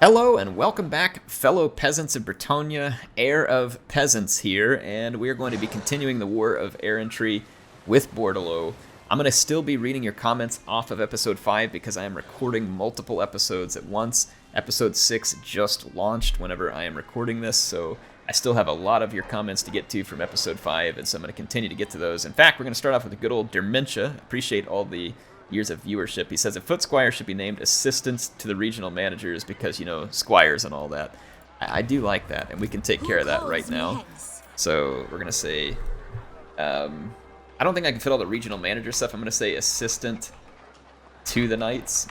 Hello and welcome back, fellow peasants of Bretonnia, heir of peasants here, and we are going to be continuing the War of Errantry with Bordeleaux. I'm going to still be reading your comments off of episode 5 because I am recording multiple episodes at once. Episode 6 just launched whenever I am recording this, so I still have a lot of your comments to get to from episode 5, and so I'm going to continue to get to those. In fact, we're going to start off with a good old Dementia. Appreciate all the years of viewership. He says a foot squire should be named assistants to the regional managers because, you know, squires and all that. I do like that, and we can take care of that right now. So we're going to say, I don't think I can fit all the regional manager stuff. I'm going to say assistant to the knights,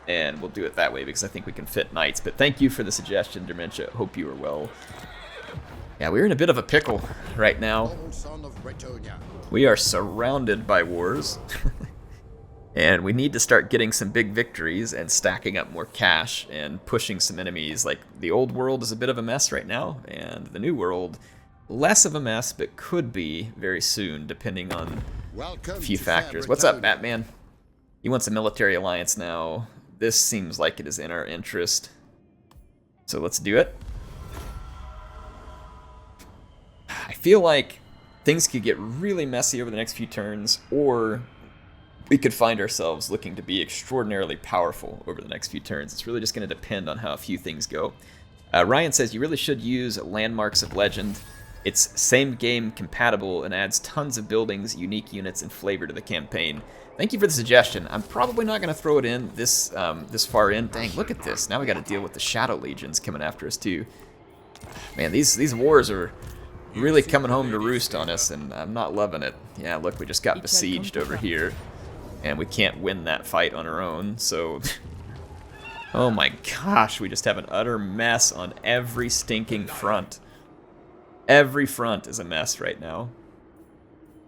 and we'll do it that way because I think we can fit knights. But thank you for the suggestion, Dementia. Hope you are well. Yeah, we're in a bit of a pickle right now. We are surrounded by wars. And we need to start getting some big victories and stacking up more cash and pushing some enemies. Like, the old world is a bit of a mess right now, and the new world, less of a mess, but could be very soon, depending on a few factors. What's up, Batman? He wants a military alliance now. This seems like it is in our interest. So let's do it. I feel like things could get really messy over the next few turns, or we could find ourselves looking to be extraordinarily powerful over the next few turns. It's really just going to depend on how a few things go. Ryan says you really should use Landmarks of Legend. It's same game compatible and adds tons of buildings, unique units, and flavor to the campaign. Thank you for the suggestion. I'm probably not going to throw it in this far in. Dang, look at this. Now we got to deal with the Shadow Legions coming after us too. Man, these wars are really coming home to roost on us, and I'm not loving it. Yeah, look, we just got besieged over here. And we can't win that fight on our own, so oh my gosh, we just have an utter mess on every stinking front. Every front is a mess right now.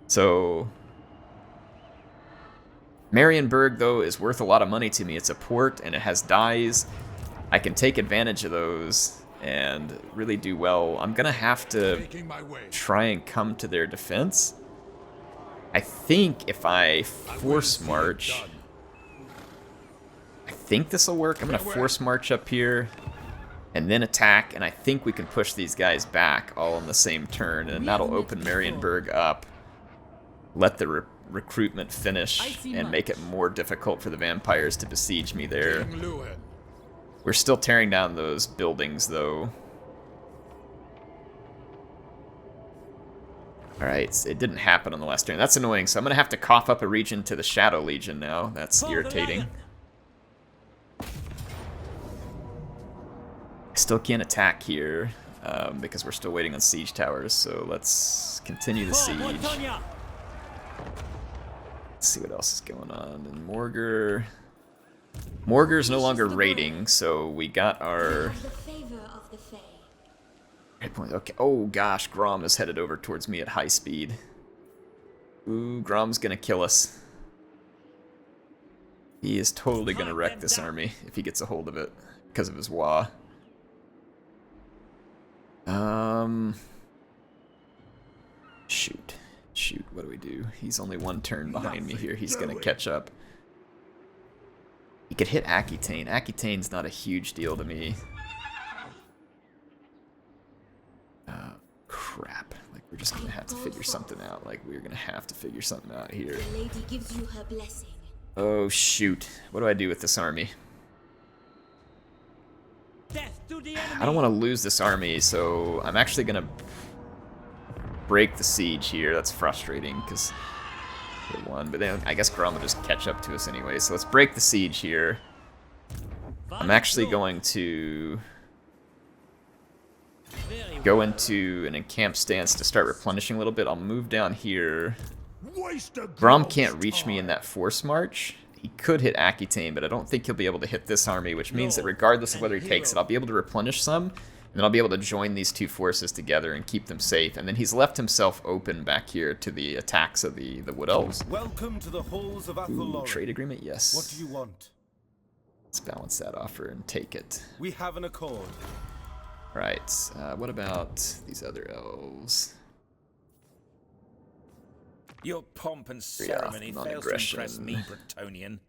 So Marienburg, though, is worth a lot of money to me. It's a port, and it has dyes. I can take advantage of those and really do well. I'm gonna have to try and come to their defense. I think if I force march, I think this will work. I'm going to force march up here and then attack, and I think we can push these guys back all on the same turn, and that'll open Marienburg up, let the recruitment finish, and make it more difficult for the vampires to besiege me there. We're still tearing down those buildings, though. Alright, it didn't happen on the last turn. That's annoying, so I'm going to have to cough up a region to the Shadow Legion now. That's irritating. I still can't attack here, because we're still waiting on siege towers, so let's continue the siege. Let's see what else is going on. And Morgar's no longer raiding, so we got our point. Okay. Oh gosh, Grom is headed over towards me at high speed. Ooh, Grom's gonna kill us. He is totally gonna wreck this army if he gets a hold of it because of his Wa. Shoot, what do we do? He's only one turn behind me here. He's gonna catch up. He could hit Aquitaine. Aquitaine's not a huge deal to me. Crap. Like, we're just gonna have to figure something out. Like, we're gonna have to figure something out here. The lady gives you her blessing. Oh, shoot. What do I do with this army? I don't want to lose this army, so I'm actually gonna break the siege here. That's frustrating, because we won. But then I guess Grom will just catch up to us anyway. So let's break the siege here. I'm actually going to go into an encamped stance to start replenishing a little bit. I'll move down here. Grom can't reach me in that force march. He could hit Aquitaine, but I don't think he'll be able to hit this army, which means that regardless of whether he takes it, I'll be able to replenish some, and then I'll be able to join these two forces together and keep them safe. And then he's left himself open back here to the attacks of the Wood Elves. Welcome to the halls of Ooh, trade agreement, yes. What do you want? Let's balance that offer and take it. We have an accord. Right, what about these other elves? Your pomp and ceremony fails to impress me, Bretonnian.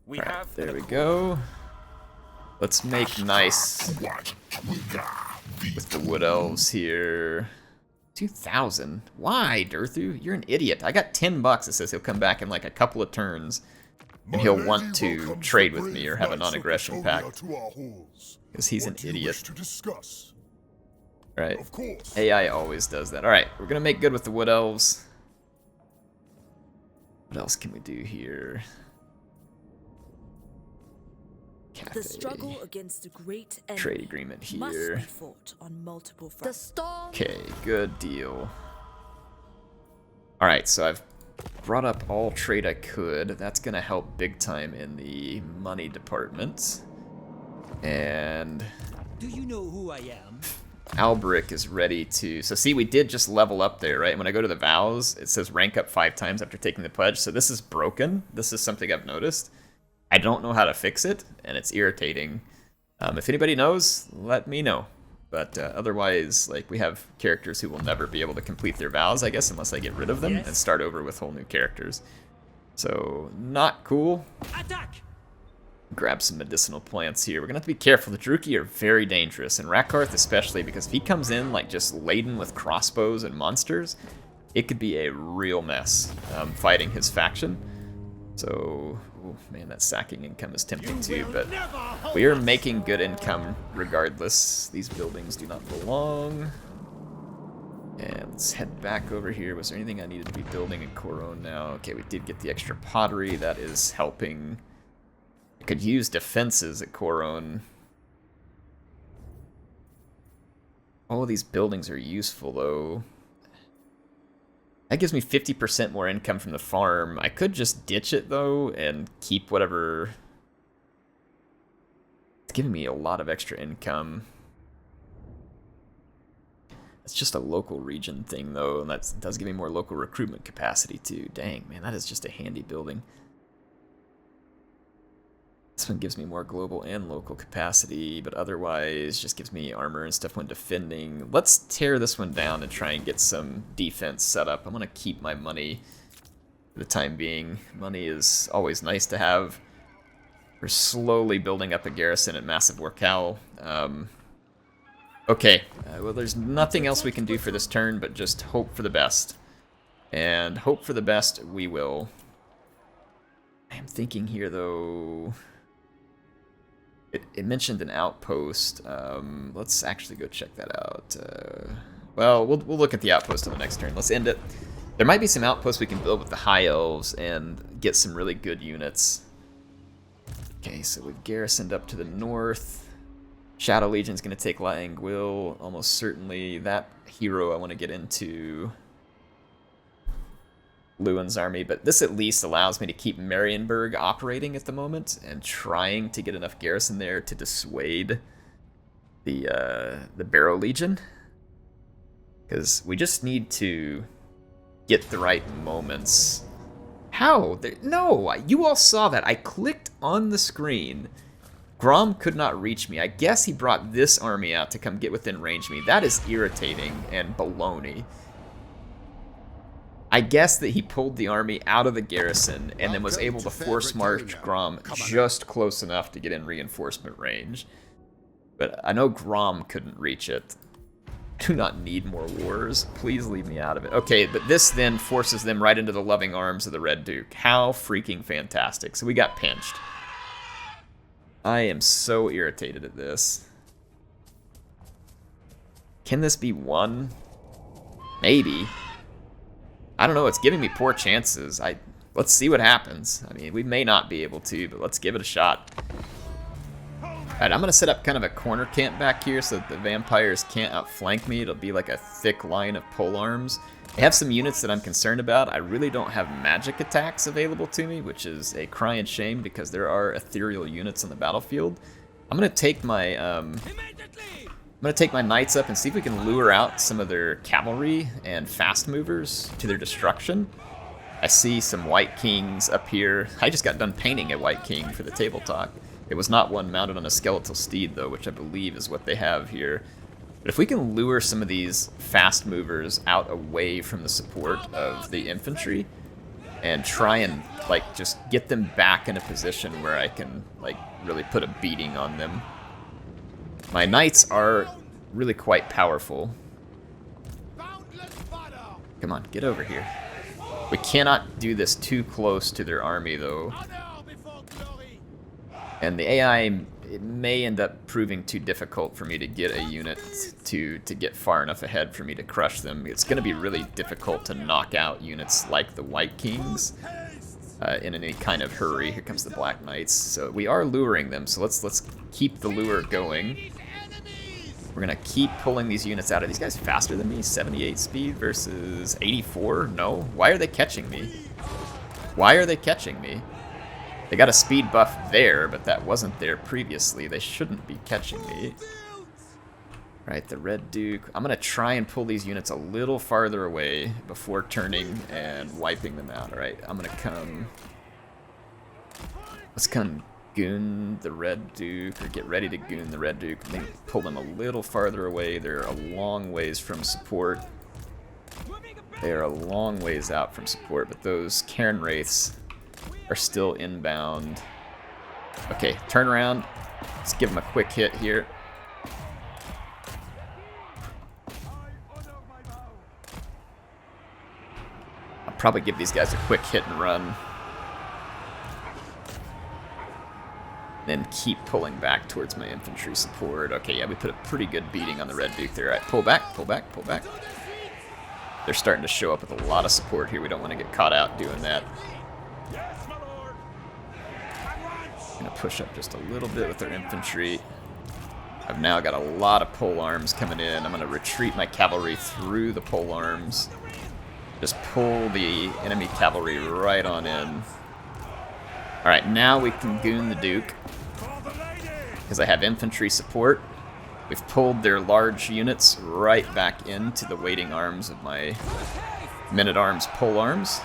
We have there we go. Let's make nice with the wood elves here. 2,000. Why, Durthu? You're an idiot. I got $10. It says he'll come back in like a couple of turns, and he'll want to trade with me or have a non-aggression pact. Because he's an idiot. Right. AI always does that. Alright, we're gonna make good with the wood elves. What else can we do here? Cafe. The struggle against the great enemy Trade agreement here. must be fought on multiple fronts. Okay, good deal. Alright, so I've brought up all trade I could. That's gonna help big time in the money department. And Do you know who I am? Alberic is ready to... So see, we did just level up there, right? When I go to the vows, it says rank up 5 times after taking the pledge. So this is broken. This is something I've noticed. I don't know how to fix it, and it's irritating. If anybody knows, let me know. But otherwise, like, we have characters who will never be able to complete their vows, I guess, unless I get rid of them and start over with whole new characters. So, not cool. Attack! Grab some medicinal plants here. We're gonna have to be careful. The Druki are very dangerous, and Rakarth especially, because if he comes in like just laden with crossbows and monsters, it could be a real mess fighting his faction. So, oh man, that sacking income is tempting too, but we are making good income regardless. These buildings do not belong. And let's head back over here. Was there anything I needed to be building in Coron now? Okay, we did get the extra pottery. That is helping. I could use defenses at Coron. All of these buildings are useful, though. That gives me 50% more income from the farm. I could just ditch it, though, and keep whatever... It's giving me a lot of extra income. It's just a local region thing, though, and that does give me more local recruitment capacity, too. Dang, man, that is just a handy building. This one gives me more global and local capacity, but otherwise just gives me armor and stuff when defending. Let's tear this one down and try and get some defense set up. I'm going to keep my money for the time being. Money is always nice to have. We're slowly building up a garrison at Massive Warcal. Okay, well, there's nothing else we can do for this turn but just hope for the best. And hope for the best we will. I am thinking here, though... It mentioned an outpost. Let's actually go check that out. Well, we'll look at the outpost on the next turn. Let's end it. There might be some outposts we can build with the High Elves and get some really good units. Okay, so we've garrisoned up to the north. Shadow Legion's going to take La Anguille, almost certainly. That hero I want to get into Lewin's army, but this at least allows me to keep Marienburg operating at the moment and trying to get enough garrison there to dissuade the Barrow Legion, because we just need to get the right moments. How? No, you all saw that. I clicked on the screen. Grom could not reach me. I guess he brought this army out to come get within range of me. That is irritating and baloney. I guess that he pulled the army out of the garrison and then was able to force march Grom just close enough to get in reinforcement range. But I know Grom couldn't reach it. Do not need more wars. Please leave me out of it. Okay, but this then forces them right into the loving arms of the Red Duke. How freaking fantastic. So we got pinched. I am so irritated at this. Can this be won? Maybe. I don't know, it's giving me poor chances. Let's see what happens. I mean, we may not be able to, but let's give it a shot. Alright, I'm going to set up kind of a corner camp back here so that the vampires can't outflank me. It'll be like a thick line of polearms. I have some units that I'm concerned about. I really don't have magic attacks available to me, which is a crying shame because there are ethereal units on the battlefield. I'm going to take my... I'm going to take my knights up and see if we can lure out some of their cavalry and fast movers to their destruction. I see some White Kings up here. I just got done painting a White King for the table talk. It was not one mounted on a skeletal steed, though, which I believe is what they have here. But if we can lure some of these fast movers out away from the support of the infantry and try and, like, just get them back in a position where I can, like, really put a beating on them. My knights are really quite powerful. Come on, get over here. We cannot do this too close to their army, though. And the AI, it may end up proving too difficult for me to get a unit to get far enough ahead for me to crush them. It's going to be really difficult to knock out units like the White Kings in any kind of hurry. Here comes the Black Knights. So we are luring them, so let's keep the lure going. We're going to keep pulling these units out. Are these guys faster than me? 78 speed versus 84? No. Why are they catching me? Why are they catching me? They got a speed buff there, but that wasn't there previously. They shouldn't be catching me. Right, the Red Duke. I'm going to try and pull these units a little farther away before turning and wiping them out. Alright, I'm going to come... Let's come goon the Red Duke, or get ready to goon the Red Duke. Maybe pull them a little farther away. They're a long ways from support. They are a long ways out from support, but those Cairn Wraiths are still inbound. Okay, turn around. Let's give them a quick hit here. I'll probably give these guys a quick hit and run. Then keep pulling back towards my infantry support. Okay, yeah, we put a pretty good beating on the Red Duke there. All right, pull back, pull back, pull back. They're starting to show up with a lot of support here. We don't want to get caught out doing that. I'm going to push up just a little bit with their infantry. I've now got a lot of pole arms coming in. I'm going to retreat my cavalry through the pole arms. Just pull the enemy cavalry right on in. Alright, now we can goon the Duke, because I have infantry support. We've pulled their large units right back into the waiting arms of my men-at-arms pole arms.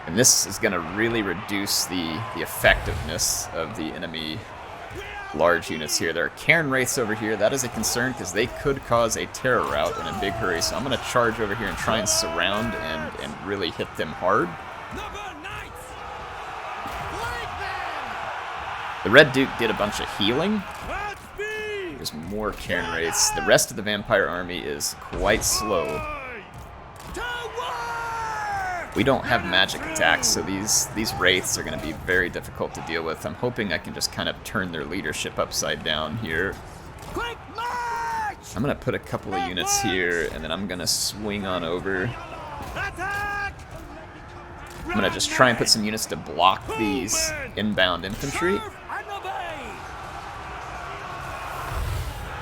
And this is going to really reduce the effectiveness of the enemy large units here. There are Cairn Wraiths over here. That is a concern, because they could cause a terror rout in a big hurry. So I'm going to charge over here and try and surround and really hit them hard. The Red Duke did a bunch of healing. There's more Cairn Wraiths. The rest of the vampire army is quite slow. We don't have magic attacks, so these Wraiths are going to be very difficult to deal with. I'm hoping I can just kind of turn their leadership upside down here. I'm going to put a couple of units here, and then I'm going to swing on over. I'm going to just try and put some units to block these inbound infantry.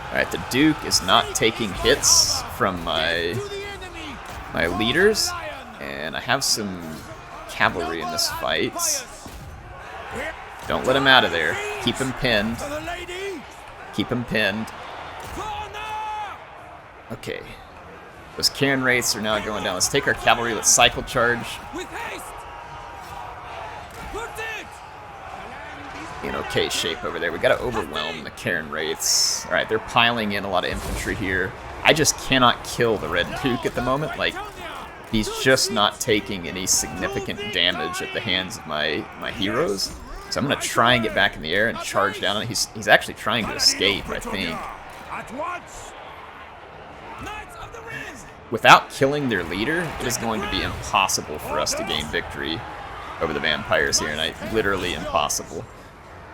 Alright, the Duke is not taking hits from my leaders, and I have some cavalry in this fight. Don't let him out of there. Keep him pinned. Keep him pinned. Okay. Those Cairn Wraiths are now going down. Let's take our cavalry. Let's cycle charge. In okay shape over there. We gotta overwhelm the Cairn Wraiths. Alright, they're piling in a lot of infantry here. I just cannot kill the Red Duke at the moment. Like, he's just not taking any significant damage at the hands of my heroes. So I'm gonna try and get back in the air and charge down on it. He's actually trying to escape, I think. Without killing their leader, it is going to be impossible for us to gain victory over the vampires here, and literally impossible.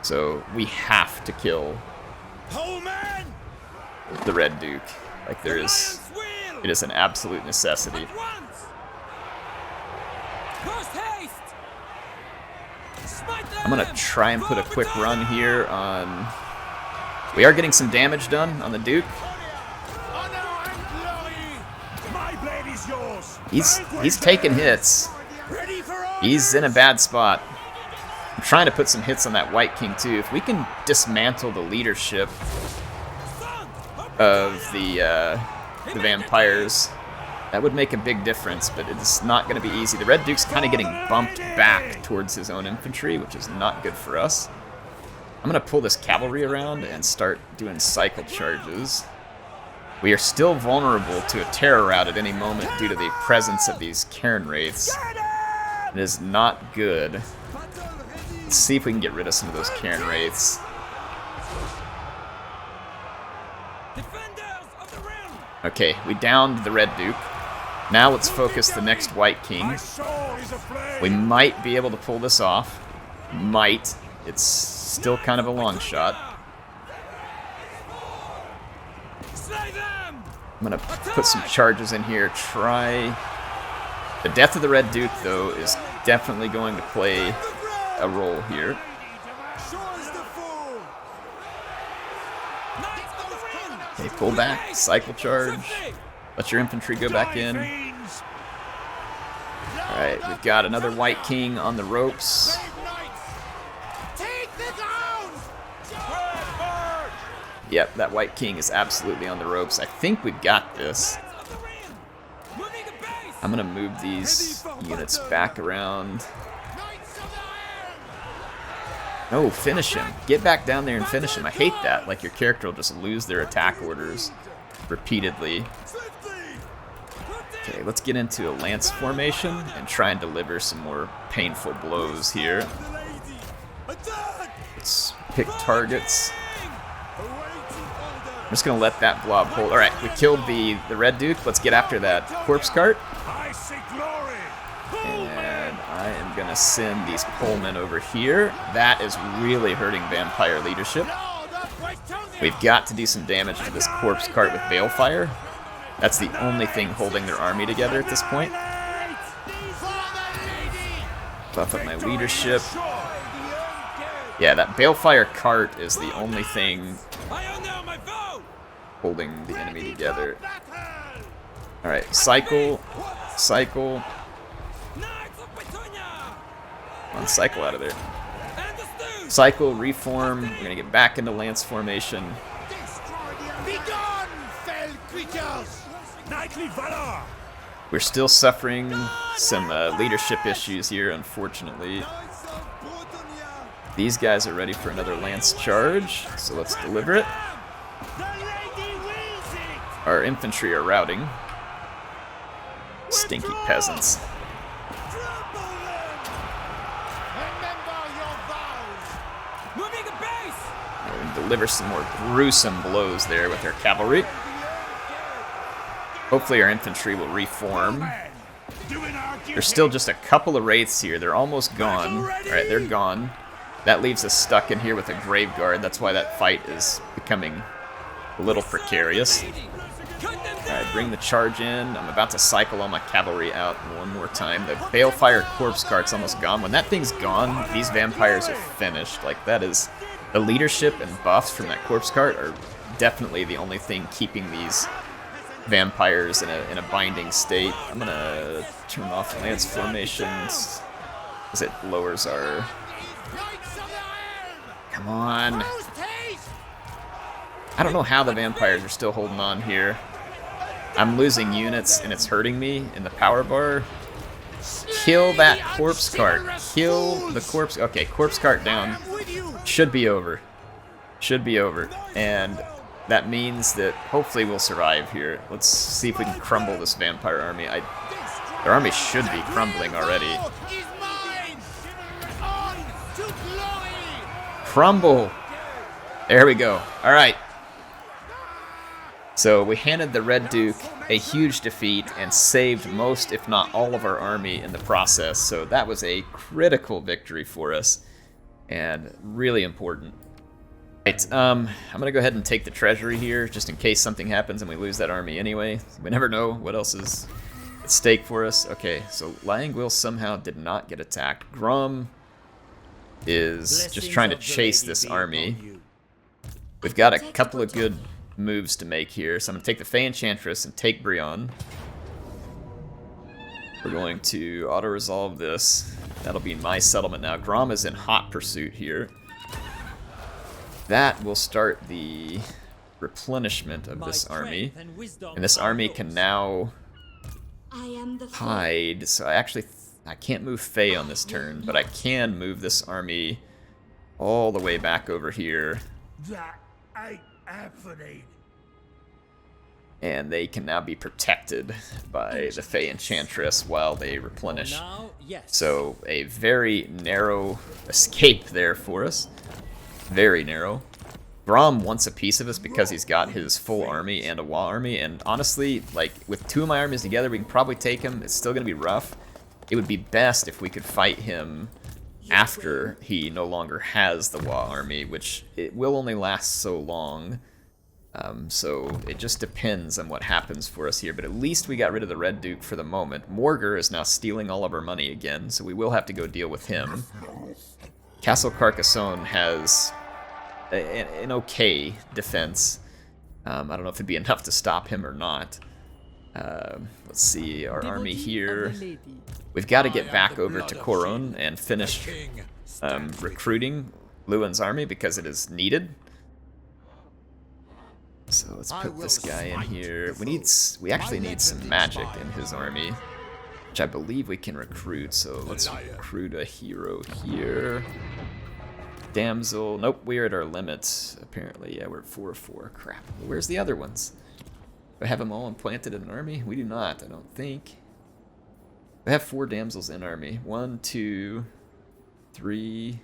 So we have to kill the Red Duke. Like, it is an absolute necessity. I'm gonna try and put a quick run here on... We are getting some damage done on the Duke. He's taking hits. He's in a bad spot. I'm trying to put some hits on that White King too. If we can dismantle the leadership of the vampires, that would make a big difference, but it's not going to be easy. The Red Duke's kind of getting bumped back towards his own infantry, which is not good for us. I'm going to pull this cavalry around and start doing cycle charges. We are still vulnerable to a terror rout at any moment due to the presence of these Cairn Wraiths. It is not good. Let's see if we can get rid of some of those Cairn Wraiths. Defenders of the realm. Okay, we downed the Red Duke. Now let's focus the next White King. We might be able to pull this off. Might. It's still kind of a long shot. Slay them. I'm gonna put some charges in here. Try. The death of the Red Duke, though, is definitely going to play a role here. Okay, pull back, cycle charge. Let your infantry go back in. Alright, we've got another White King on the ropes. Yep, that White King is absolutely on the ropes. I think we've got this. I'm gonna move these units back around. No, finish him. Get back down there and finish him. I hate that. Like, your character will just lose their attack orders repeatedly. Okay, let's get into a lance formation and try and deliver some more painful blows here. Let's pick targets. I'm just gonna let that blob hold. Alright, we killed the Red Duke. Let's get after that corpse cart. And I am gonna send these Pullmen over here. That is really hurting vampire leadership. We've got to do some damage to this corpse cart with Balefire. That's the only thing holding their army together at this point. Buff up my leadership. Yeah, that Balefire cart is the only thing holding the enemy together. Alright, cycle. Cycle. Come on, cycle out of there. Cycle, reform. We're gonna get back into lance formation. We're still suffering some leadership issues here, unfortunately. These guys are ready for another lance charge, so let's deliver it. Our infantry are routing. Stinky peasants. We're going to deliver some more gruesome blows there with our cavalry. Hopefully our infantry will reform. There's still just a couple of wraiths here. They're almost gone. Alright, they're gone. That leaves us stuck in here with a grave guard. That's why that fight is becoming a little precarious. Alright, bring the charge in. I'm about to cycle all my cavalry out one more time. The Balefire corpse cart's almost gone. When that thing's gone, these vampires are finished. Like, that is... The leadership and buffs from that corpse cart are definitely the only thing keeping these vampires in a binding state. I'm gonna turn off lance formations as it lowers our... Come on. I don't know how the vampires are still holding on here. I'm losing units and it's hurting me in the power bar. Kill that corpse cart. Kill the corpse... Okay, corpse cart down. Should be over. Should be over. And that means that hopefully we'll survive here. Let's see if we can crumble this vampire army. Their army should be crumbling already. Crumble! There we go. Alright. So we handed the Red Duke a huge defeat and saved most, if not all, of our army in the process. So that was a critical victory for us. And really important. Right, I'm going to go ahead and take the treasury here, just in case something happens and we lose that army anyway. We never know what else is at stake for us. Okay, so Languil somehow did not get attacked. Grum is just trying to chase this army. We've got a couple of good moves to make here, so I'm going to take the Fey Enchantress and take Brion. We're going to auto-resolve this. That'll be my settlement now. Grom is in hot pursuit here. That will start the replenishment of this army. And this army can now hide. So I can't move Fey on this turn, but I can move this army all the way back over here. And they can now be protected by the Fey Enchantress while they replenish. Now, yes. So a very narrow escape there for us. Very narrow. Grom wants a piece of us because he's got his full army and a Wa army. And honestly, like, with 2 of my armies together, we can probably take him. It's still going to be rough. It would be best if we could fight him after he no longer has the Wa army, which it will only last so long. So it just depends on what happens for us here, but at least we got rid of the Red Duke for the moment. Morgar is now stealing all of our money again, so we will have to go deal with him. Castle Carcassonne has an okay defense. I don't know if it'd be enough to stop him or not. Let's see, our army here. We've got to get back over to Coron and finish recruiting Lewin's army because it is needed. So let's put this guy in here. We actually need some magic in his army, which I believe we can recruit. So let's recruit a hero here. Damsel. Nope, we're at our limits, apparently. Yeah, we're at 4-4. Crap. Where's the other ones? Do I have them all implanted in an army? We do not, I don't think. I have 4 damsels in army. 1, 2, 3...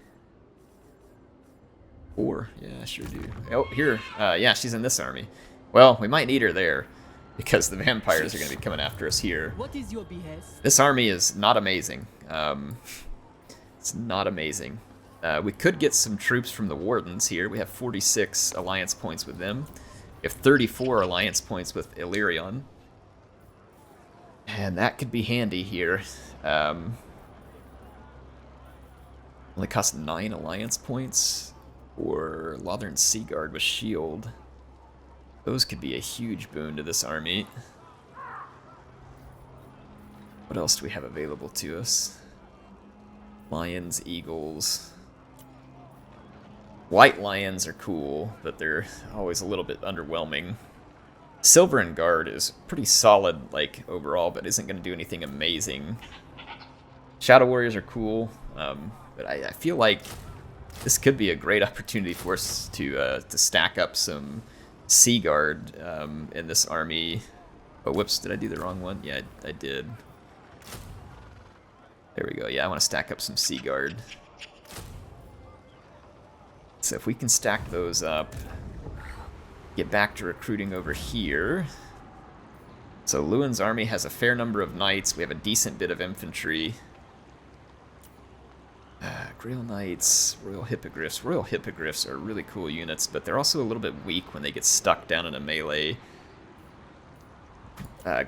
4. Yeah, I sure do. Oh, here. Yeah, she's in this army. Well, we might need her there because the vampires are going to be coming after us here. What is your behest? This army is not amazing. It's not amazing. We could get some troops from the Wardens here. We have 46 alliance points with them. We have 34 alliance points with Illyrion. And that could be handy here. Only cost 9 alliance points. Or Lothern Seaguard with shield. Those could be a huge boon to this army. What else do we have available to us? Lions, eagles. White lions are cool, but they're always a little bit underwhelming. Silver and Guard is pretty solid, like, overall, but isn't going to do anything amazing. Shadow Warriors are cool, but I feel like this could be a great opportunity for us to stack up some Sea Guard in this army. Oh, whoops, did I do the wrong one? Yeah, I did. There we go. Yeah, I want to stack up some Sea Guard. So if we can stack those up, get back to recruiting over here. So Lewin's army has a fair number of knights. We have a decent bit of infantry. Grail Knights, Royal Hippogriffs. Royal Hippogriffs are really cool units, but they're also a little bit weak when they get stuck down in a melee.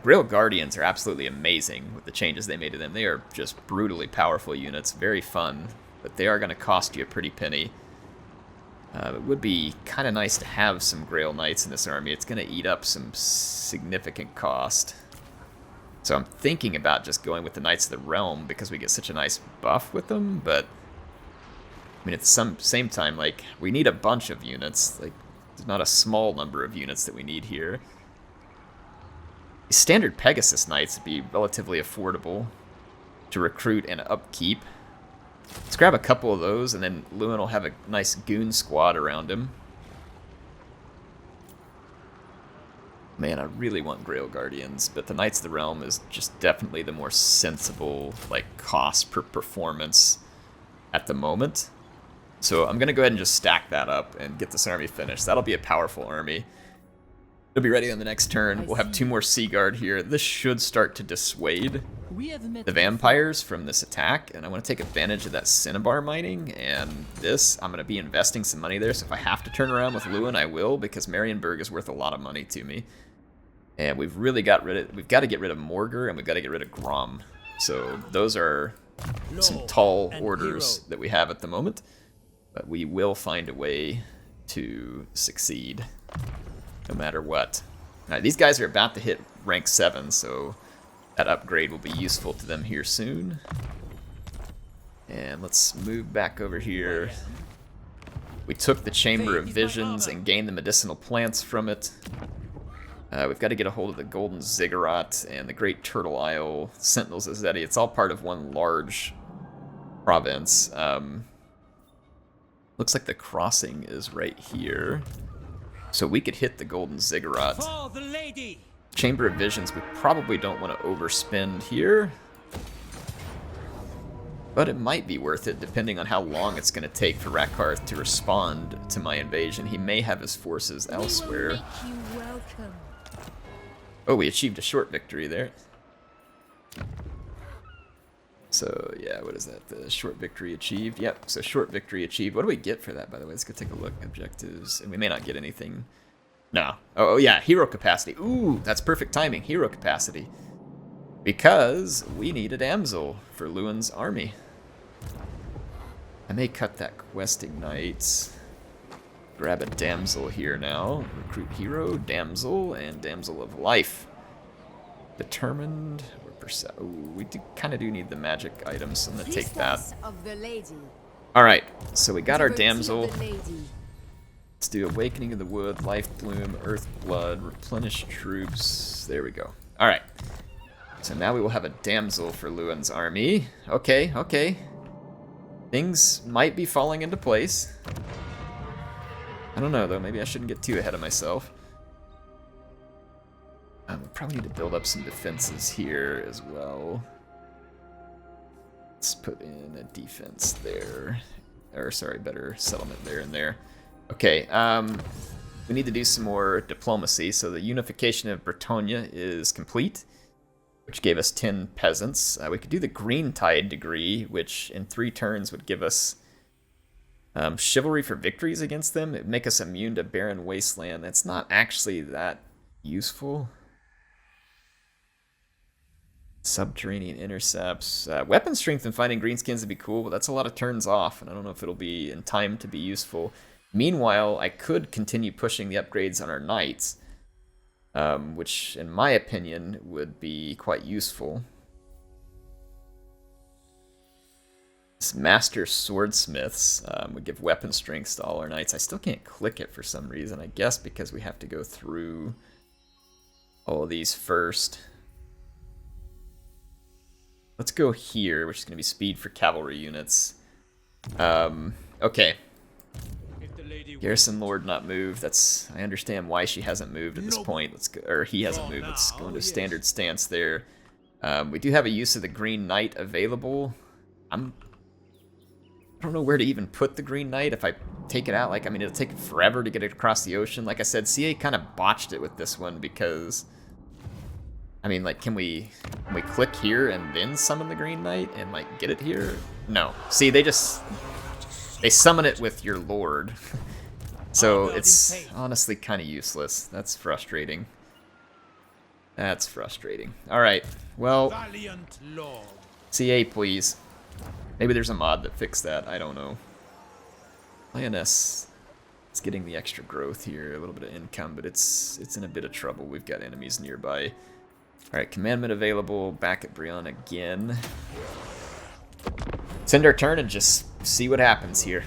Grail Guardians are absolutely amazing with the changes they made to them. They are just brutally powerful units, very fun, but they are going to cost you a pretty penny. It would be kind of nice to have some Grail Knights in this army. It's going to eat up some significant cost. So I'm thinking about just going with the Knights of the Realm because we get such a nice buff with them, but I mean, at the same time, like, we need a bunch of units. Like, there's not a small number of units that we need here. Standard Pegasus Knights would be relatively affordable to recruit and upkeep. Let's grab a couple of those, and then Lewin will have a nice goon squad around him. Man, I really want Grail Guardians, but the Knights of the Realm is just definitely the more sensible, like, cost per performance at the moment. So I'm going to go ahead and just stack that up and get this army finished. That'll be a powerful army. It'll be ready on the next turn. We'll have 2 more Sea Guard here. This should start to dissuade the vampires from this attack, and I want to take advantage of that cinnabar mining, and this, I'm going to be investing some money there, so if I have to turn around with Lewin, I will, because Marienburg is worth a lot of money to me. And we've really got to get rid of Morgar, and we've got to get rid of Grom. So those are some tall orders that we have at the moment, but we will find a way to succeed, no matter what. All right, these guys are about to hit rank 7, so that upgrade will be useful to them here soon. And let's move back over here. We took the Chamber of Visions and gained the medicinal plants from it. We've got to get a hold of the Golden Ziggurat and the Great Turtle Isle, Sentinels of Zeti. It's all part of one large province. Looks like the crossing is right here. So we could hit the golden ziggurat. For the lady! Chamber of Visions, we probably don't want to overspend here. But it might be worth it, depending on how long it's going to take for Rakarth to respond to my invasion. He may have his forces elsewhere. Oh, we achieved a short victory there. So, yeah, what is that? The short victory achieved? Yep, so short victory achieved. What do we get for that, by the way? Let's go take a look. Objectives. And we may not get anything. No. Oh, yeah, hero capacity. Ooh, that's perfect timing. Hero capacity. Because we need a damsel for Lewin's army. I may cut that quest ignite. Grab a damsel here now. Recruit hero, damsel, and damsel of life. Determined. Ooh, we kind of do need the magic items, so I'm going to take that. Alright, so we got our damsel. Let's do Awakening of the Wood, Life Bloom, Earth Blood, Replenish Troops. There we go. Alright. So now we will have a damsel for Lewin's army. Okay, okay. Things might be falling into place. I don't know, though. Maybe I shouldn't get too ahead of myself. We probably need to build up some defenses here as well. Let's put in a defense there. Or, sorry, better settlement there and there. Okay, we need to do some more diplomacy. So the unification of Bretonnia is complete, which gave us 10 peasants. We could do the Green Tide degree, which in 3 turns would give us chivalry for victories against them. It would make us immune to barren wasteland. That's not actually that useful. Subterranean intercepts. Weapon strength and finding greenskins would be cool, but that's a lot of turns off, and I don't know if it'll be in time to be useful. Meanwhile, I could continue pushing the upgrades on our knights, which, in my opinion, would be quite useful. This Master Swordsmiths would give weapon strengths to all our knights. I still can't click it for some reason, I guess because we have to go through all of these first. Let's go here, which is going to be speed for cavalry units. Okay. Garrison Lord not moved. That's, I understand why she hasn't moved at this point. Let's go, or he hasn't moved. Let's go into standard stance there. We do have a use of the Green Knight available. I don't know where to even put the Green Knight. If I take it out, like, I mean, it'll take forever to get it across the ocean. Like I said, CA kind of botched it with this one because, I mean, like, can we click here and then summon the Green Knight and, like, get it here? No. See, they summon it with your Lord. So it's honestly kind of useless. That's frustrating. That's frustrating. Alright, well, CA, please. Maybe there's a mod that fixed that. I don't know. Lioness is getting the extra growth here, a little bit of income, but it's in a bit of trouble. We've got enemies nearby. Alright, commandment available, back at Brion again. Let's end our turn and just see what happens here.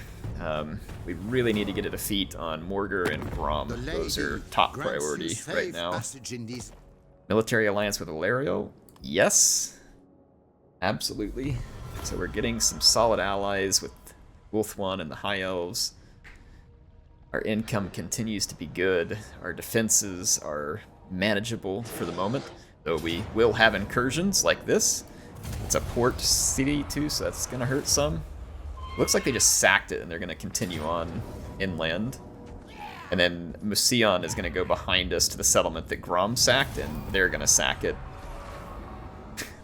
We really need to get a defeat on Morgar and Grom. Those are top priority right now. Military alliance with Ilario? Yes. Absolutely. So we're getting some solid allies with Ulthuan and the High Elves. Our income continues to be good. Our defenses are manageable for the moment, though we will have incursions like this. It's a port city too, so that's going to hurt some. Looks like they just sacked it and they're going to continue on inland. And then Musion is going to go behind us to the settlement that Grom sacked, and they're going to sack it.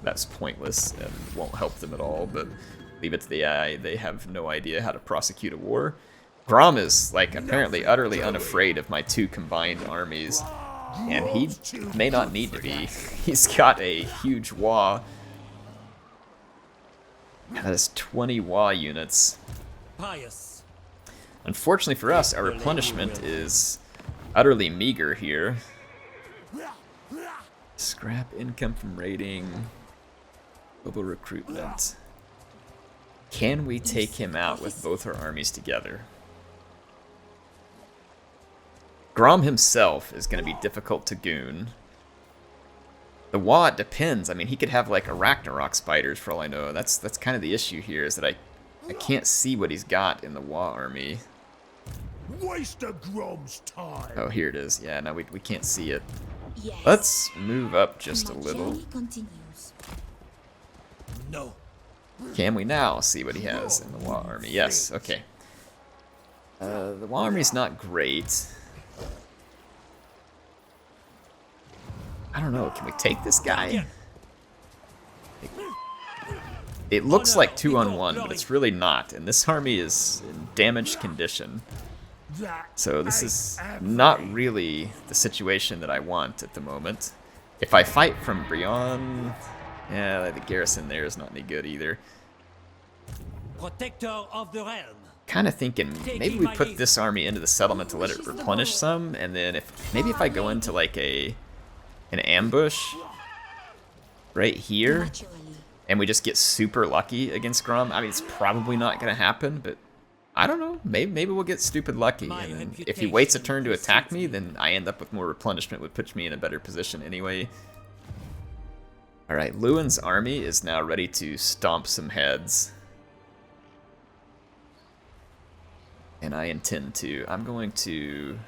That's pointless and won't help them at all, but leave it to the AI. They have no idea how to prosecute a war. Grom is, like, apparently utterly unafraid of my 2 combined armies, and he may not need to be. He's got a huge Wa. That is 20 Wa units. Unfortunately for us, our replenishment is utterly meager here. Scrap income from raiding. Global recruitment. Can we take him out with both our armies together? Grom himself is going to be difficult to goon. The Wa, it depends. I mean, he could have, like, Ragnarok spiders for all I know. That's kind of the issue here, is that I can't see what he's got in the Wa army. Waste a Grom's time. Oh, here it is. Yeah, no, we can't see it. Yes. Let's move up just a My little. journey continues. No. Can we now see what he has in the Wa army? Yes, okay. The Wa army's not great. I don't know, can we take this guy? It looks like 2-on-1, but it's really not. And this army is in damaged condition. So this is not really the situation that I want at the moment. If I fight from Brion, yeah, the garrison there is not any good either. Protector of the realm. Kind of thinking maybe we put this army into the settlement to let it replenish some, and then if I go into like an ambush right here, Naturally. and we just get super lucky against Grom. I mean, it's probably not going to happen, but I don't know. Maybe we'll get stupid lucky, and then if he waits a turn to attack me, then I end up with more replenishment, which puts me in a better position anyway. All right, Lewin's army is now ready to stomp some heads. And I intend to. I'm going to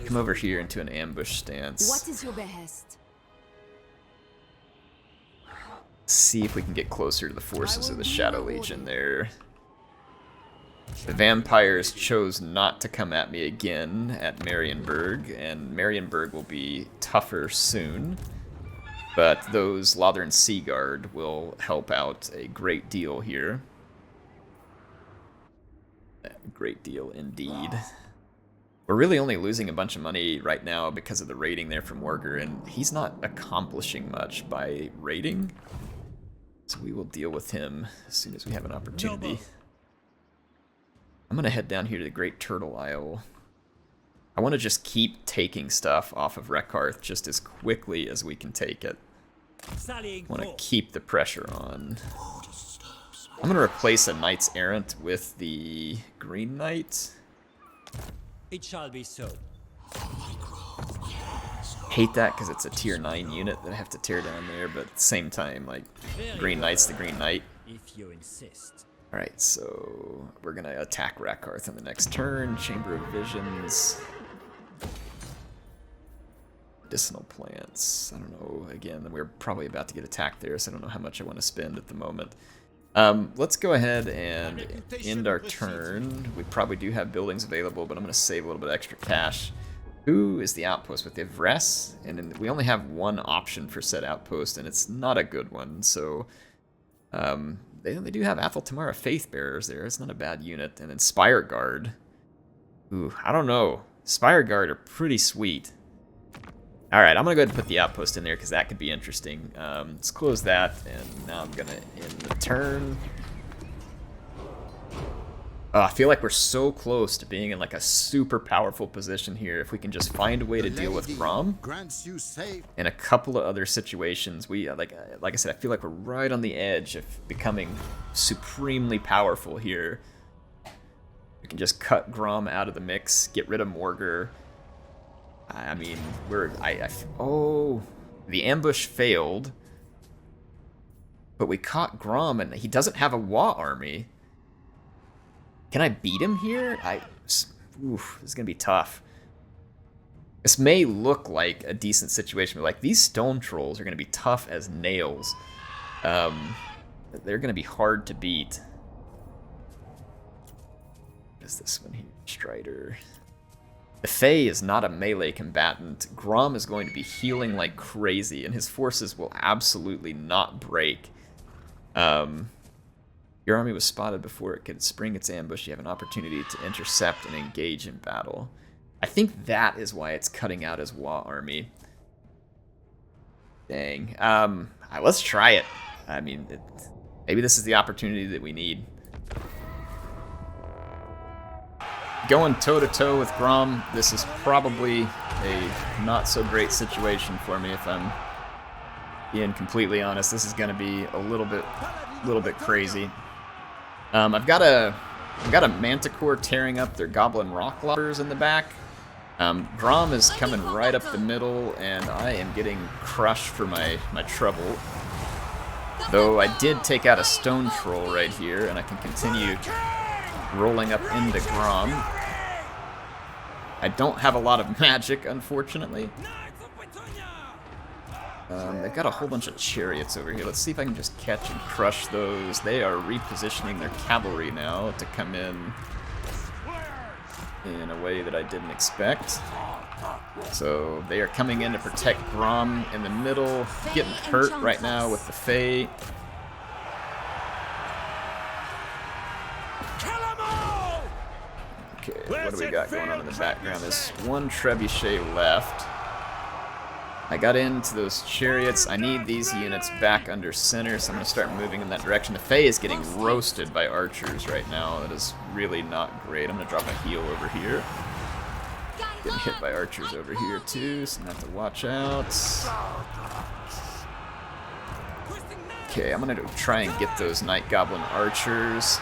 come over here into an ambush stance. What is your behest? See if we can get closer to the forces of the Shadow Legion there. The vampires chose not to come at me again at Marienburg, and Marienburg will be tougher soon. But those Lothern Sea Guard will help out a great deal here. A great deal indeed. We're really only losing a bunch of money right now because of the raiding there from Warger, and he's not accomplishing much by raiding. So we will deal with him as soon as we have an opportunity. I'm going to head down here to the Great Turtle Isle. I want to just keep taking stuff off of HeirofCarthage just as quickly as we can take it. I want to keep the pressure on. I'm going to replace a Knights Errant with the Green Knight. It shall be so. Hate that because it's a tier 9 unit that I have to tear down there, but at the same time, like, Green Knight's the Green Knight. If you insist. Alright, so we're going to attack HeirofCarthage on the next turn. Chamber of Visions. Medicinal plants. I don't know. Again, we're probably about to get attacked there, so I don't know how much I want to spend at the moment. Let's go ahead and end our turn. We probably do have buildings available, but I'm going to save a little bit of extra cash. Who is the outpost with the Evres? And then we only have one option for said outpost, and it's not a good one. So they do have Athel Tamara Faith Bearers there. It's not a bad unit. And then Spire Guard. Ooh, I don't know. Spire Guard are pretty sweet. All right, I'm going to go ahead and put the outpost in there because that could be interesting. Let's close that, and now I'm going to end the turn. I feel like we're so close to being in like a super powerful position here. If we can just find a way to deal with Grom and a couple of other situations, we like I said, I feel like we're right on the edge of becoming supremely powerful here. We can just cut Grom out of the mix, get rid of Morgar. I mean, oh, the ambush failed, but we caught Grom, and he doesn't have a Wa army. Can I beat him here? Oof, this is gonna be tough. This may look like a decent situation, but like these stone trolls are gonna be tough as nails. They're gonna be hard to beat. What is this one here? Strider. The Fae is not a melee combatant. Grom is going to be healing like crazy, and his forces will absolutely not break. Your army was spotted before it could spring its ambush. You have an opportunity to intercept and engage in battle. I think that is why it's cutting out his Wa army. Dang. Let's try it. I mean, maybe this is the opportunity that we need. Going toe-to-toe with Grom, this is probably a not-so-great situation for me if I'm being completely honest. This is going to be a little bit crazy. I've got a Manticore tearing up their Goblin Rock Lobbers in the back. Grom is coming right up the middle, and I am getting crushed for my trouble. Though I did take out a Stone Troll right here, and I can continue rolling up into Grom. I don't have a lot of magic, unfortunately. They've got a whole bunch of chariots over here. Let's see if I can just catch and crush those. They are repositioning their cavalry now to come in a way that I didn't expect. So they are coming in to protect Grom in the middle, getting hurt right now with the Fae. Okay, what do we got going on in the background? There's one trebuchet left. I got into those chariots. I need these units back under center, so I'm going to start moving in that direction. The Fae is getting roasted by archers right now. That is really not great. I'm going to drop a heal over here. Getting hit by archers over here too, so I'm going to have to watch out. Okay, I'm going to try and get those Night Goblin archers.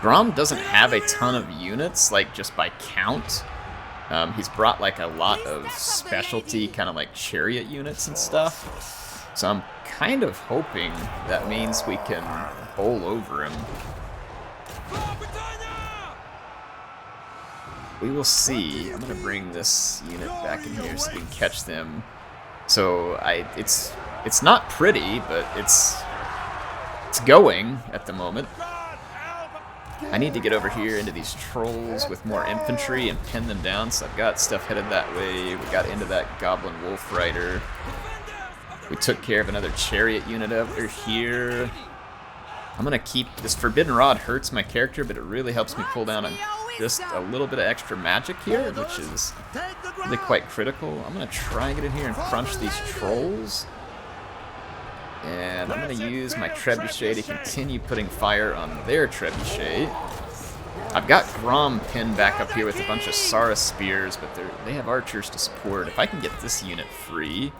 Grom doesn't have a ton of units, like just by count. He's brought like a lot of specialty kind of like chariot units and stuff. So I'm kind of hoping that means we can bowl over him. We will see. I'm gonna bring this unit back in here so we can catch them. So it's not pretty, but it's going at the moment. I need to get over here into these trolls with more infantry and pin them down, so I've got stuff headed that way. We got into that Goblin Wolf Rider. We took care of another chariot unit over here. I'm gonna keep this Forbidden Rod. Hurts my character, but it really helps me pull down just a little bit of extra magic here, which is really quite critical. I'm gonna try and get in here and crunch these trolls. And I'm going to use my trebuchet to continue putting fire on their trebuchet. I've got Grom pinned back up here with a bunch of Sara spears, but they have archers to support. If I can get this unit free,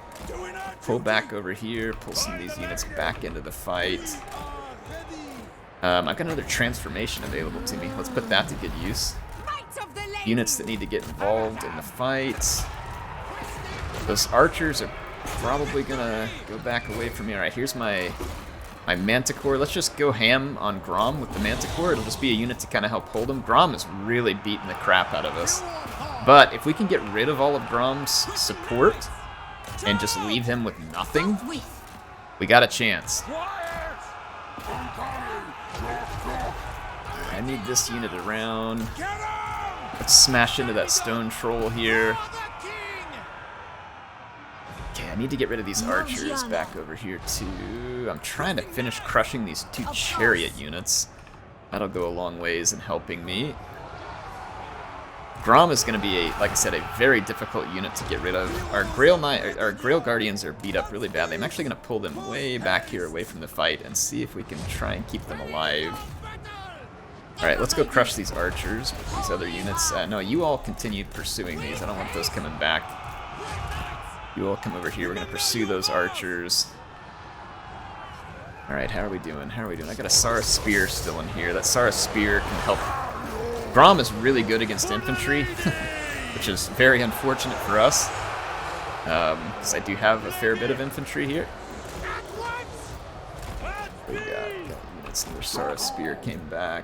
pull back over here, pull some of these units back into the fight. I've got another transformation available to me. Let's put that to good use. Units that need to get involved in the fight. Those archers are probably gonna go back away from me. Alright, here's my Manticore. Let's just go ham on Grom with the Manticore. It'll just be a unit to kind of help hold him. Grom is really beating the crap out of us. But if we can get rid of all of Grom's support and just leave him with nothing, we got a chance. I need this unit around. Let's smash into that stone troll here. Okay, I need to get rid of these archers back over here too. I'm trying to finish crushing these two chariot units. That'll go a long ways in helping me. Grom is going to be, like I said, a very difficult unit to get rid of. Our Grail Guardians are beat up really badly. I'm actually going to pull them way back here away from the fight and see if we can try and keep them alive. Alright, let's go crush these archers with these other units. No, you all continue pursuing these. I don't want those coming back. You all come over here. We're going to pursue those archers. Alright, how are we doing? How are we doing? I got a Sara Spear still in here. That Sara Spear can help. Grom is really good against infantry, which is very unfortunate for us, because I do have a fair bit of infantry here. We got units. Their Sara Spear came back.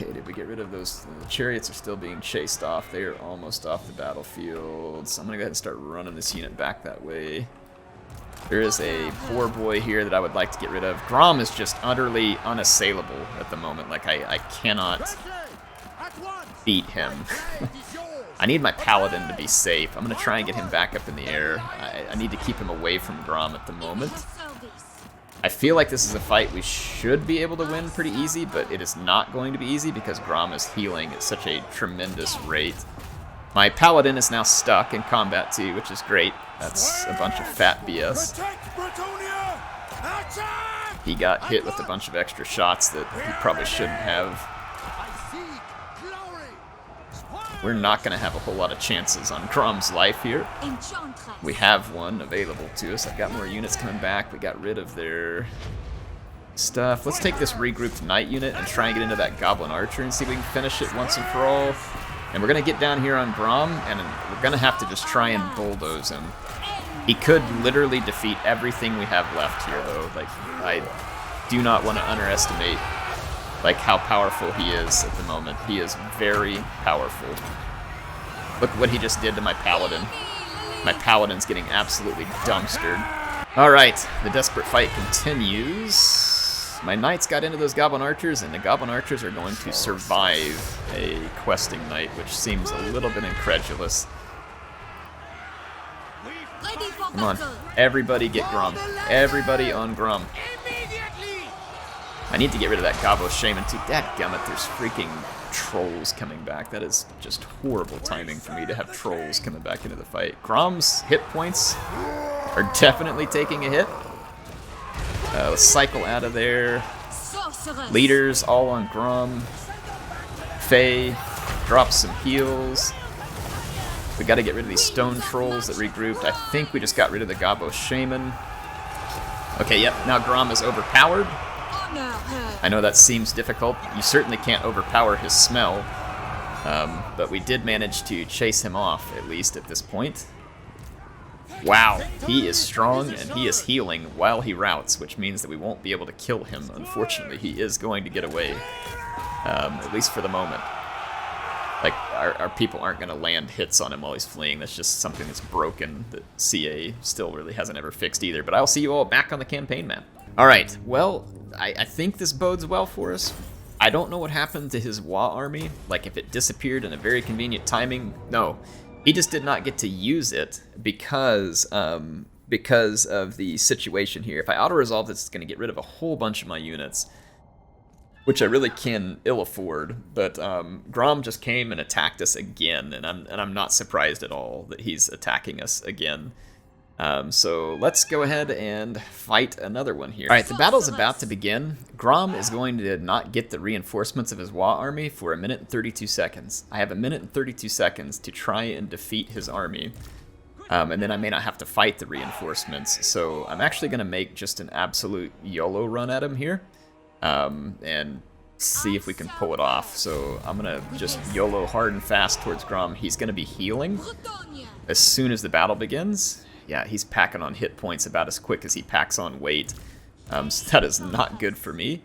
Okay, did we get rid of those? The chariots are still being chased off. They are almost off the battlefield. So I'm going to go ahead and start running this unit back that way. There is a boar boy here that I would like to get rid of. Grom is just utterly unassailable at the moment. Like, I cannot beat him. I need my paladin to be safe. I'm going to try and get him back up in the air. I need to keep him away from Grom at the moment. I feel like this is a fight we should be able to win pretty easy, but it is not going to be easy because Grom is healing at such a tremendous rate. My paladin is now stuck in combat too, which is great. That's a bunch of fat BS. He got hit with a bunch of extra shots that he probably shouldn't have. We're not going to have a whole lot of chances on Grom's life here. We have one available to us. I've got more units coming back. We got rid of their stuff. Let's take this regrouped knight unit and try and get into that goblin archer and see if we can finish it once and for all. And we're going to get down here on Grom, and we're going to have to just try and bulldoze him. He could literally defeat everything we have left here, though. Like, I do not want to underestimate like how powerful he is at the moment. He is very powerful. Look what he just did to my paladin. My paladin's getting absolutely dumpstered. Alright, the desperate fight continues. My knights got into those goblin archers, and the goblin archers are going to survive a questing knight, which seems a little bit incredulous. Come on, everybody get Grom. Everybody on Grom. I need to get rid of that Gobbo Shaman too. Dadgummit, there's freaking trolls coming back. That is just horrible timing for me to have trolls coming back into the fight. Grom's hit points are definitely taking a hit. Let's cycle out of there. Leaders all on Grom. Faye, drop some heals. We gotta get rid of these stone trolls that regrouped. I think we just got rid of the Gobbo Shaman. Okay, yep, now Grom is overpowered. I know that seems difficult. You certainly can't overpower his smell. But we did manage to chase him off, at least at this point. Wow, he is strong and he is healing while he routs, which means that we won't be able to kill him. Unfortunately, he is going to get away, at least for the moment. Like, our people aren't going to land hits on him while he's fleeing. That's just something that's broken that CA still really hasn't ever fixed either. But I'll see you all back on the campaign map. Alright, well, I think this bodes well for us. I don't know what happened to his Wa army, like if it disappeared in a very convenient timing. No, he just did not get to use it because of the situation here. If I auto-resolve this, it's going to get rid of a whole bunch of my units, which I really can ill afford. But Grom just came and attacked us again, and I'm not surprised at all that he's attacking us again. So let's go ahead and fight another one here. Alright, the battle's about to begin. Grom is going to not get the reinforcements of his Wa army for 1 minute and 32 seconds. I have 1 minute and 32 seconds to try and defeat his army. And then I may not have to fight the reinforcements. So I'm actually going to make just an absolute YOLO run at him here. And see if we can pull it off. So I'm going to just YOLO hard and fast towards Grom. He's going to be healing as soon as the battle begins. Yeah, he's packing on hit points about as quick as he packs on weight. So that is not good for me.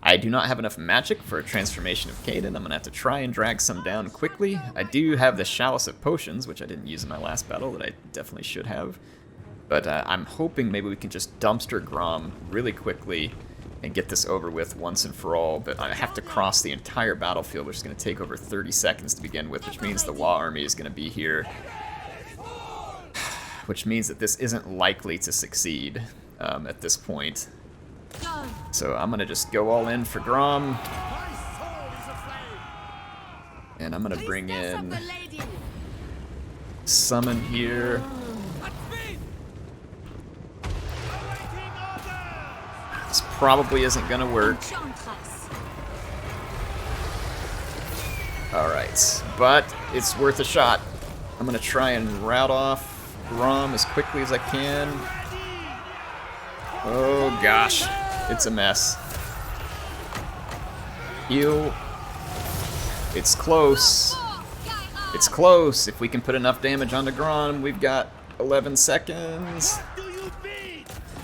I do not have enough magic for a transformation of Caden. I'm going to have to try and drag some down quickly. I do have the Chalice of Potions, which I didn't use in my last battle, that I definitely should have. But I'm hoping maybe we can just dumpster Grom really quickly and get this over with once and for all. But I have to cross the entire battlefield, which is going to take over 30 seconds to begin with, which means the Wa army is going to be here. Which means that this isn't likely to succeed at this point. So I'm going to just go all in for Grom. And I'm going to bring in Summon here. This probably isn't going to work. Alright, but it's worth a shot. I'm going to try and rout off Grom as quickly as I can. Oh gosh, it's a mess. Heal. It's close. It's close. If we can put enough damage onto Grom, we've got 11 seconds.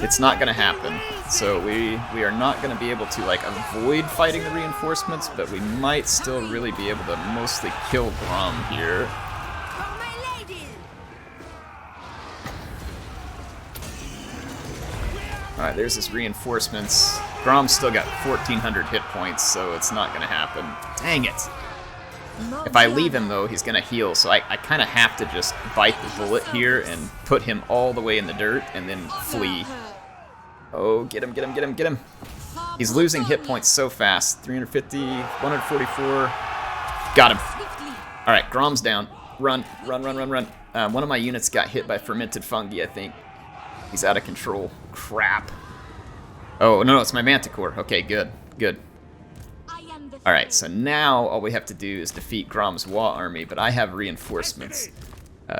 It's not going to happen. So we are not going to be able to like avoid fighting the reinforcements, but we might still really be able to mostly kill Grom here. Alright, there's his reinforcements. Grom's still got 1,400 hit points, so it's not going to happen. Dang it! If I leave him, though, he's going to heal, so I kind of have to just bite the bullet here and put him all the way in the dirt and then flee. Oh, get him, get him, get him, get him! He's losing hit points so fast. 350, 144. Got him. Alright, Grom's down. Run, run, run, run, run. One of my units got hit by fermented fungi, I think. He's out of control. Crap. Oh, no, it's my Manticore. Okay, good, good. Alright, so now all we have to do is defeat Grom's Wa army, but I have reinforcements.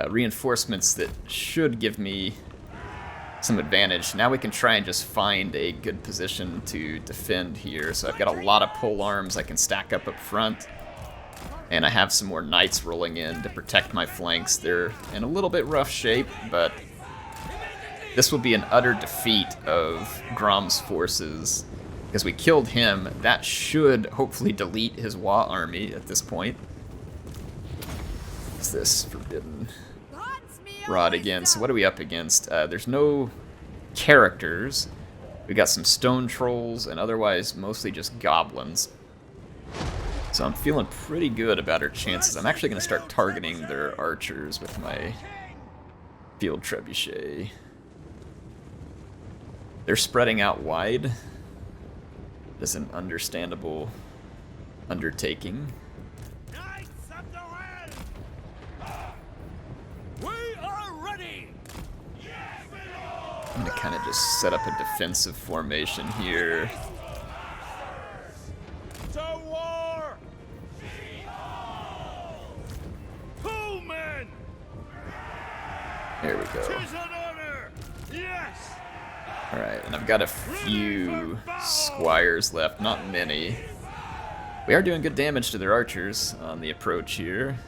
Reinforcements that should give me some advantage. Now we can try and just find a good position to defend here. So I've got a lot of pole arms I can stack up front. And I have some more knights rolling in to protect my flanks. They're in a little bit rough shape, but this will be an utter defeat of Grom's forces. Because we killed him, that should hopefully delete his Wa army at this point. What's this? Forbidden Rod again. So what are we up against? There's no characters. We got some stone trolls and otherwise mostly just goblins. So I'm feeling pretty good about our chances. I'm actually going to start targeting their archers with my field trebuchet. They're spreading out wide. That's an understandable undertaking. I'm going to kind of just set up a defensive formation here. To war! There we go. Yes! Alright, and I've got a few squires left, not many. We are doing good damage to their archers on the approach here.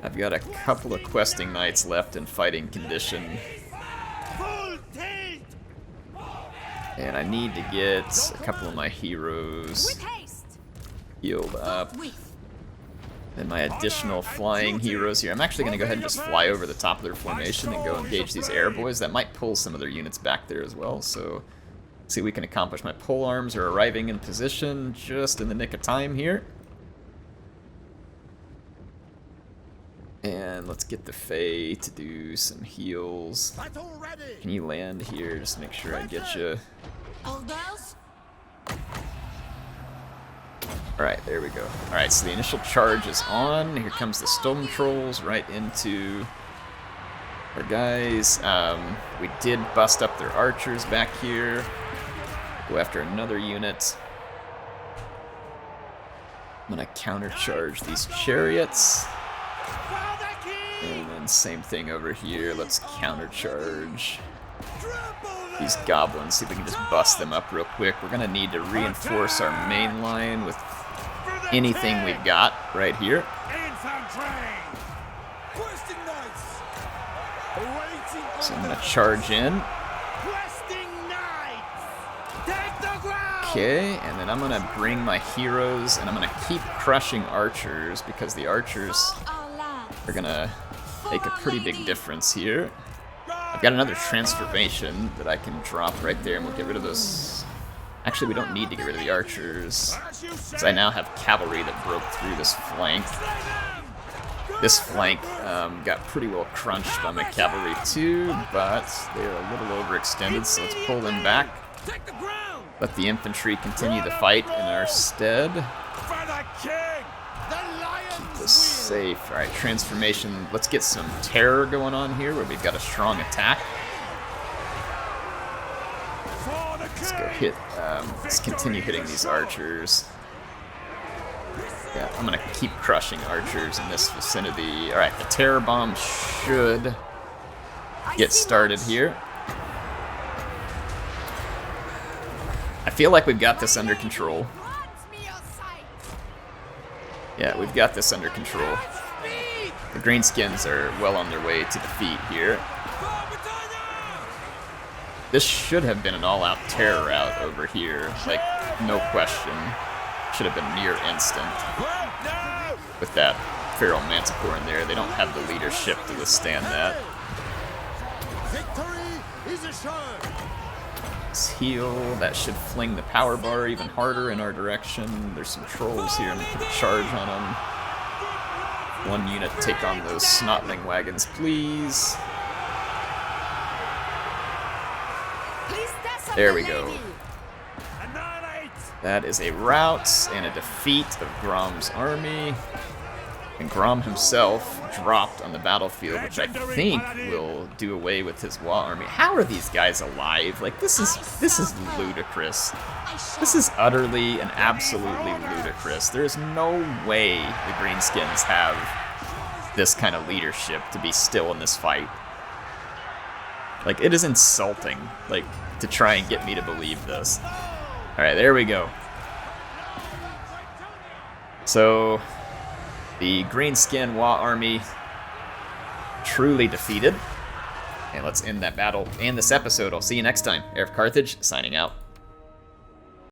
I've got a couple of questing knights left in fighting condition. And I need to get a couple of my heroes healed up. And my additional flying heroes here. I'm actually going to go ahead and just fly over the top of their formation and go engage these air boys. That might pull some of their units back there as well. So, see what we can accomplish. My pole arms are arriving in position just in the nick of time here. And let's get the Fae to do some heals. Can you land here? Just make sure I get you. Alright, there we go. Alright, so the initial charge is on. Here comes the Stone Trolls right into our guys. We did bust up their archers back here. Go after another unit. I'm going to countercharge these chariots. And then same thing over here. Let's countercharge these goblins. See if we can just bust them up real quick. We're going to need to reinforce our main line with anything we've got right here. So I'm going to charge in. Okay, and then I'm going to bring my heroes, and I'm going to keep crushing archers, because the archers are going to make a pretty big difference here. I've got another transformation that I can drop right there, and we'll get rid of those. Actually, we don't need to get rid of the archers, because I now have cavalry that broke through this flank. This flank got pretty well crunched by my cavalry too, but they're a little overextended, so let's pull them back. Let the infantry continue the fight in our stead. Keep this safe. Alright, transformation. Let's get some terror going on here where we've got a strong attack. Let's go hit, let's continue hitting these archers. Yeah, I'm gonna keep crushing archers in this vicinity. Alright, the terror bomb should get started here. I feel like we've got this under control. Yeah, we've got this under control. The Greenskins are well on their way to defeat here. This should have been an all-out terror rout over here, like, no question. Should have been near instant. With that Feral Manticore in there, they don't have the leadership to withstand that. Let's heal. That should fling the power bar even harder in our direction. There's some trolls here. I'm going to put a charge on them. One unit take on those snotling wagons, please. There we go. That is a rout and a defeat of Grom's army. And Grom himself dropped on the battlefield, which I think will do away with his Wa army. How are these guys alive? Like, this is ludicrous. This is utterly and absolutely ludicrous. There's no way the Greenskins have this kind of leadership to be still in this fight. Like, it is insulting, like, to try and get me to believe this. Alright, there we go. So, the Greenskin Wa army truly defeated. And let's end that battle and this episode. I'll see you next time. HeirofCarthage, signing out.